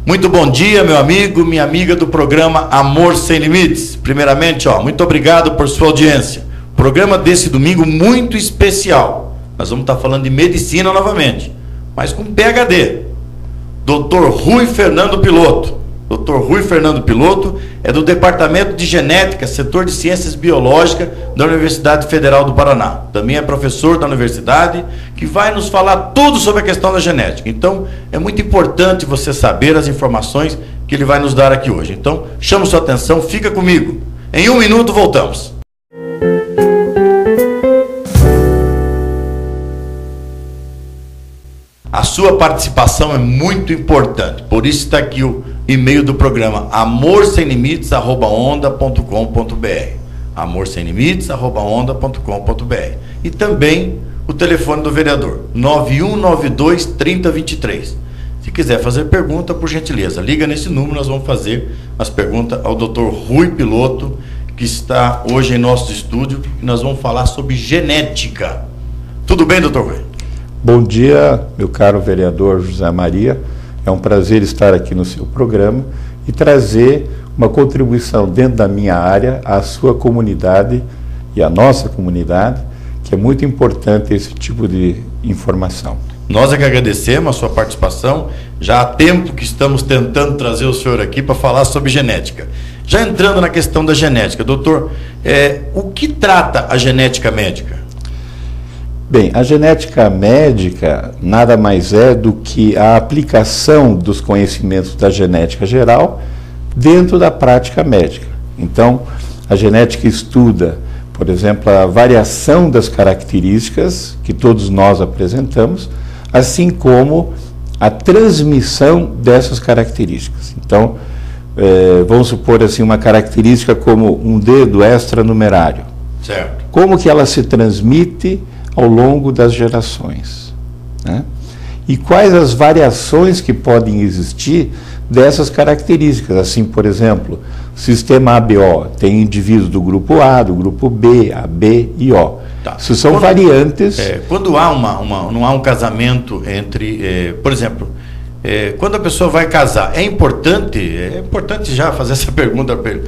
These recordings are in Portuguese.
Muito bom dia, meu amigo, minha amiga do programa Amor Sem Limites. Primeiramente, muito obrigado por sua audiência. Programa desse domingo muito especial. Nós vamos estar falando de medicina novamente, mas com PhD. Dr. Rui Fernando Piloto. Dr. Rui Fernando Piloto é do Departamento de Genética, Setor de Ciências Biológicas da Universidade Federal do Paraná. Também é professor da universidade, que vai nos falar tudo sobre a questão da genética. Então, é muito importante você saber as informações que ele vai nos dar aqui hoje. Então, chamo sua atenção, fica comigo. Em 1 minuto, voltamos. A sua participação é muito importante, por isso está aqui o e-mail do programa amorsemlimites@onda.com.br, amorsemlimites@onda.com.br, e também o telefone do vereador 9192-3023. Se quiser fazer pergunta, por gentileza, liga nesse número, nós vamos fazer as perguntas ao Dr. Rui Piloto, que está hoje em nosso estúdio, e nós vamos falar sobre genética. Tudo bem, doutor Rui? Bom dia, meu caro vereador José Maria. É um prazer estar aqui no seu programa e trazer uma contribuição dentro da minha área à sua comunidade e à nossa comunidade, que é muito importante esse tipo de informação. Nós é que agradecemos a sua participação. Já há tempo que estamos tentando trazer o senhor aqui para falar sobre genética. Já entrando na questão da genética, doutor, o que trata a genética médica? Bem, a genética médica nada mais é do que a aplicação dos conhecimentos da genética geral dentro da prática médica. Então, a genética estuda, por exemplo, a variação das características que todos nós apresentamos, assim como a transmissão dessas características. Então, vamos supor assim, uma característica como um dedo extranumerário. Certo. Como que ela se transmite ao longo das gerações, né? E quais as variações que podem existir dessas características. Assim, por exemplo, o sistema ABO tem indivíduos do grupo A, do grupo B, AB e O. Tá. Isso são variantes. Quando há não há um casamento entre, por exemplo, quando a pessoa vai casar, é importante já fazer essa pergunta para ele.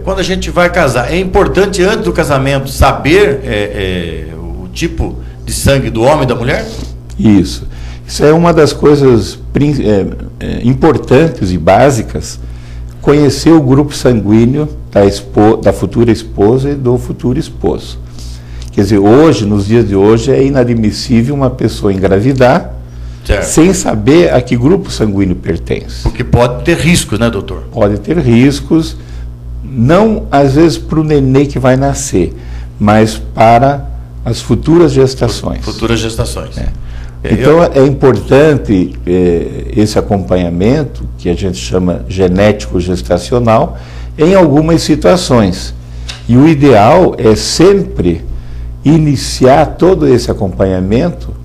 Quando a gente vai casar, é importante antes do casamento saber o tipo de sangue do homem e da mulher? Isso é uma das coisas importantes e básicas, conhecer o grupo sanguíneo da futura esposa e do futuro esposo. Quer dizer, hoje, nos dias de hoje, é inadmissível uma pessoa engravidar, certo, sem saber a que grupo sanguíneo pertence. Porque pode ter riscos, né, doutor? Pode ter riscos, não às vezes para o nenê que vai nascer, mas para as futuras gestações. Futuras gestações. Então, é importante esse acompanhamento, que a gente chama genético gestacional, em algumas situações. E o ideal é sempre iniciar todo esse acompanhamento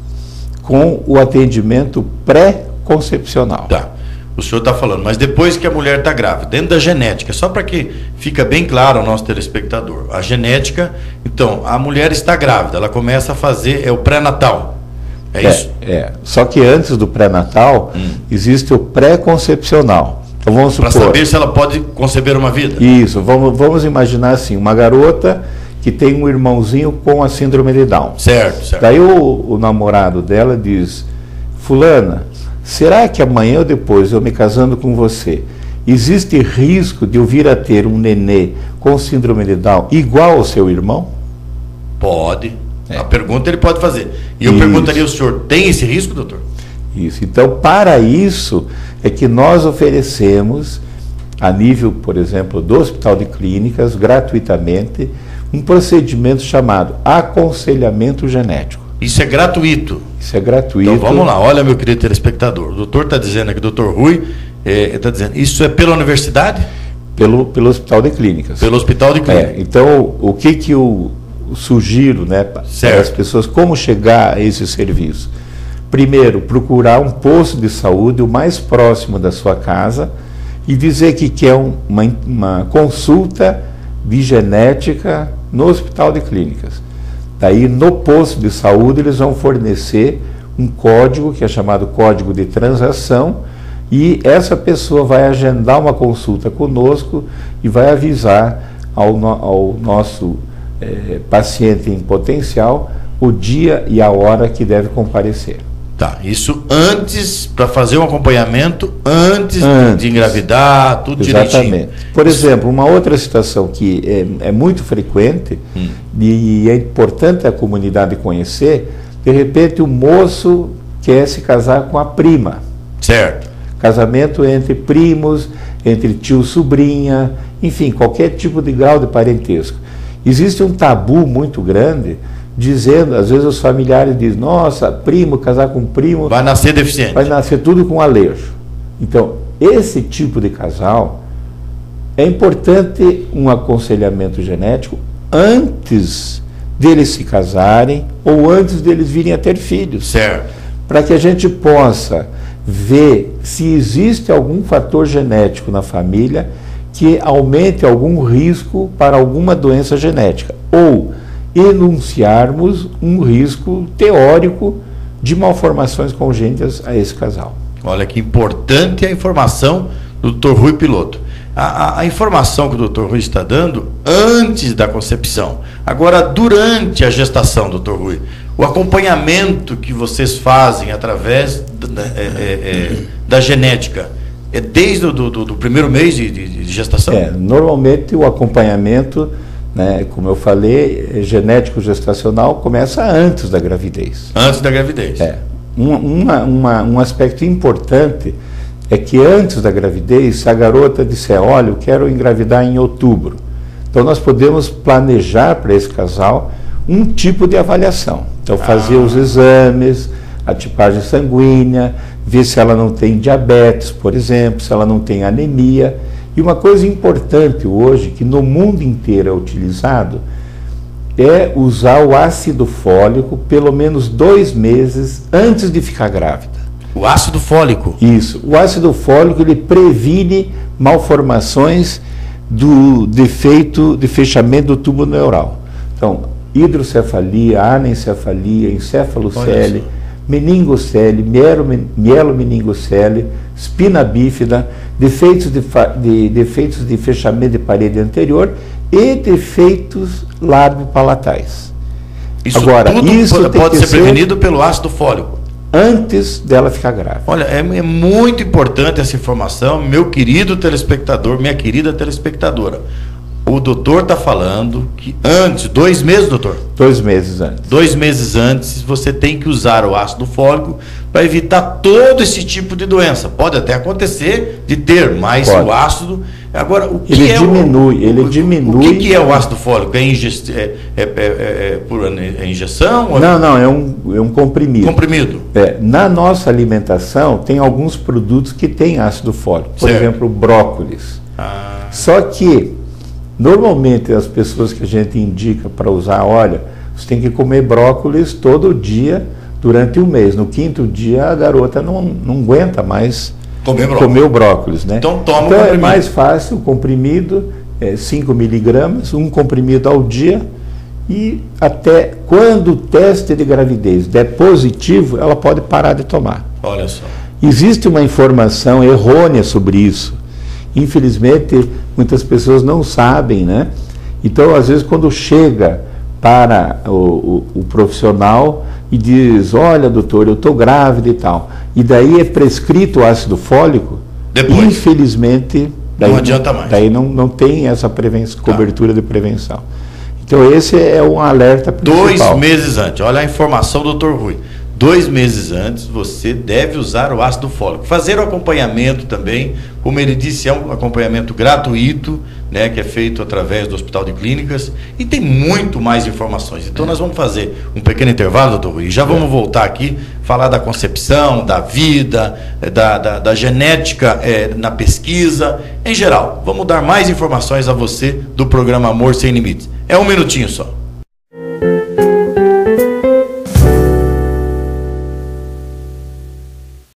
com o atendimento pré-concepcional. Tá. O senhor está falando, mas depois que a mulher está grávida, dentro da genética, só para que fica bem claro ao nosso telespectador, a genética, então, a mulher está grávida, ela começa a fazer o pré-natal, isso? Só que antes do pré-natal, existe o pré-concepcional. Então, vamos supor... Para saber se ela pode conceber uma vida? Isso, vamos imaginar assim, uma garota que tem um irmãozinho com a síndrome de Down. Certo. Daí o namorado dela diz, fulana, será que amanhã ou depois, eu me casando com você, existe risco de eu vir a ter um nenê com síndrome de Down igual ao seu irmão? Pode. A pergunta ele pode fazer. E eu perguntaria ao senhor, tem esse risco, doutor? Isso. Então, para isso é que nós oferecemos, a nível, por exemplo, do Hospital de Clínicas, gratuitamente, um procedimento chamado aconselhamento genético. Isso é gratuito? Isso é gratuito. Então vamos lá, olha, meu querido telespectador, o doutor está dizendo aqui, o doutor Rui está dizendo, isso é pela universidade? Pelo Hospital de Clínicas. Pelo Hospital de Clínicas. Então, o que eu sugiro, né, para as pessoas, como chegar a esse serviço? Primeiro, procurar um posto de saúde o mais próximo da sua casa e dizer que quer uma consulta de genética no Hospital de Clínicas. Daí, no posto de saúde, eles vão fornecer um código, que é chamado código de transação, E essa pessoa vai agendar uma consulta conosco e vai avisar ao nosso paciente em potencial o dia e a hora que deve comparecer. Tá, isso antes, para fazer um acompanhamento, antes de engravidar, tudo exatamente. Direitinho. Por exemplo, uma outra situação que é muito frequente e é importante a comunidade conhecer, de repente o moço quer se casar com a prima. Certo. Casamento entre primos, entre tio, sobrinha, enfim, qualquer tipo de grau de parentesco. Existe um tabu muito grande, dizendo, às vezes os familiares dizem, nossa, primo, casar com primo... vai nascer deficiente. Vai nascer tudo com alejo. Então, esse tipo de casal, é importante um aconselhamento genético antes deles se casarem ou antes deles virem a ter filhos. Certo. Para que a gente possa ver se existe algum fator genético na família que aumente algum risco para alguma doença genética, ou enunciarmos um risco teórico de malformações congênitas a esse casal. Olha que importante a informação do Dr. Rui Piloto. A informação que o Dr. Rui está dando antes da concepção. Agora, durante a gestação, Dr. Rui, o acompanhamento que vocês fazem através da genética, é desde do primeiro mês de gestação? Normalmente o acompanhamento, né, como eu falei, genético gestacional começa antes da gravidez. Antes da gravidez. Um aspecto importante é que antes da gravidez, se a garota disser, olha, eu quero engravidar em outubro, então nós podemos planejar para esse casal um tipo de avaliação. Então fazer os exames, a tipagem sanguínea, ver se ela não tem diabetes, por exemplo, se ela não tem anemia. E uma coisa importante hoje, que no mundo inteiro é utilizado, é usar o ácido fólico pelo menos 2 meses antes de ficar grávida. O ácido fólico? Isso. O ácido fólico, ele previne malformações do defeito de fechamento do tubo neural. Então, hidrocefalia, anencefalia, encefalocele, meningocele, mielomeningocele, espina bífida, defeitos de fechamento de parede anterior e defeitos lábio-palatais. Agora, isso pode ser prevenido pelo ácido fólico. Antes dela ficar grávida. Olha, é muito importante essa informação, meu querido telespectador, minha querida telespectadora. O doutor está falando que antes, 2 meses, doutor? 2 meses antes. 2 meses antes, você tem que usar o ácido fólico para evitar todo esse tipo de doença. Pode até acontecer de ter, mas o ácido... Agora, o que ele diminui. O que é o ácido fólico? Por injeção? Não, é um comprimido. Comprimido. Na nossa alimentação, tem alguns produtos que têm ácido fólico. Por exemplo, brócolis. Só que, normalmente, as pessoas que a gente indica para usar, olha, você tem que comer brócolis todo dia durante 1 mês. No 5º dia, a garota não aguenta mais comer o brócolis, né? Então toma então é mais fácil, o comprimido, 5 miligramas, um comprimido ao dia, e até quando o teste de gravidez der positivo, ela pode parar de tomar. Olha só. Existe uma informação errônea sobre isso. Infelizmente, muitas pessoas não sabem, né? Então, às vezes, quando chega para o profissional e diz, olha, doutor, eu estou grávida e tal, e daí é prescrito o ácido fólico, depois, infelizmente, daí não adianta mais. Daí não tem essa cobertura de prevenção. Então, esse é um alerta principal. 2 meses antes, olha a informação do Dr. Rui. 2 meses antes, você deve usar o ácido fólico. Fazer o acompanhamento também, como ele disse, é um acompanhamento gratuito, né, que é feito através do Hospital de Clínicas, e tem muito mais informações. Então nós vamos fazer um pequeno intervalo, doutor Rui, e já vamos voltar aqui, falar da concepção, da vida, da genética na pesquisa, em geral. Vamos dar mais informações a você do programa Amor Sem Limites. É 1 minutinho só.